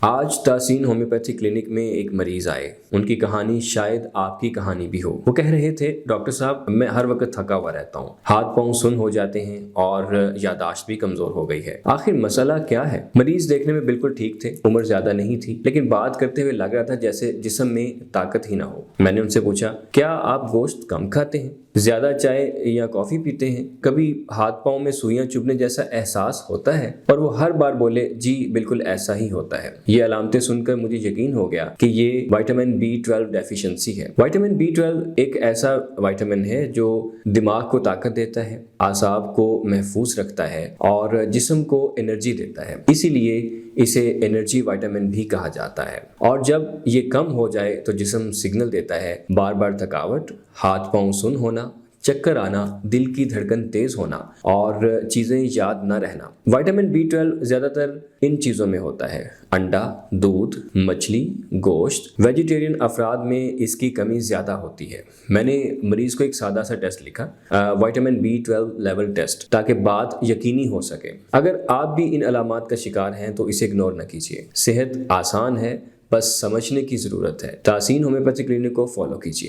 आज Taseen homeopathy clinic में एक मरीज आए। उनकी कहानी शायद आपकी कहानी भी हो। वो कह रहे थे, डॉक्टर साहब मैं हर वक्त थका हुआ रहता हूँ, हाथ पांव सुन्न हो जाते हैं और यादाश्त भी कमजोर हो गई है। आखिर मसला क्या है? मरीज देखने में बिल्कुल ठीक थे, उम्र ज्यादा नहीं थी, लेकिन बात करते हुए लग रहा था जैसे जिस्म में ताकत ही ना हो। मैंने उनसे पूछा, क्या आप गोश्त कम खाते हैं, ज्यादा चाय या कॉफी पीते हैं, कभी हाथ पांव में सुइयां चुभने जैसा एहसास होता है? और वो हर बार बोले, जी बिल्कुल ऐसा ही होता है। ये अलामतें सुनकर मुझे यकीन हो गया कि ये विटामिन B12 डेफिशिएंसी है। विटामिन B12 एक ऐसा विटामिन है जो दिमाग को ताकत देता है, आसाब को महफूज रखता है और जिस्म को एनर्जी देता है। इसीलिए इसे एनर्जी विटामिन भी कहा जाता है। और जब ये कम हो जाए तो जिस्म सिग्नल देता है, बार बार थकावट, हाथ पांव सुन्न होना, चक्कर आना, दिल की धड़कन तेज होना और चीजें याद न रहना। विटामिन B12 ज्यादातर इन चीजों में होता है: अंडा, दूध, मछली, गोश्त। वेजिटेरियन अफराद में इसकी कमी ज्यादा होती है। मैंने मरीज को एक सादा सा टेस्ट लिखा, विटामिन B12 लेवल टेस्ट, ताकि बात यकीनी हो सके। अगर आप भी इन अलामात का शिकार हैं तो इसे इग्नोर न कीजिए। सेहत आसान है, बस समझने की जरूरत है। तासीन होम्योपैथी क्लिनिक को फॉलो कीजिए।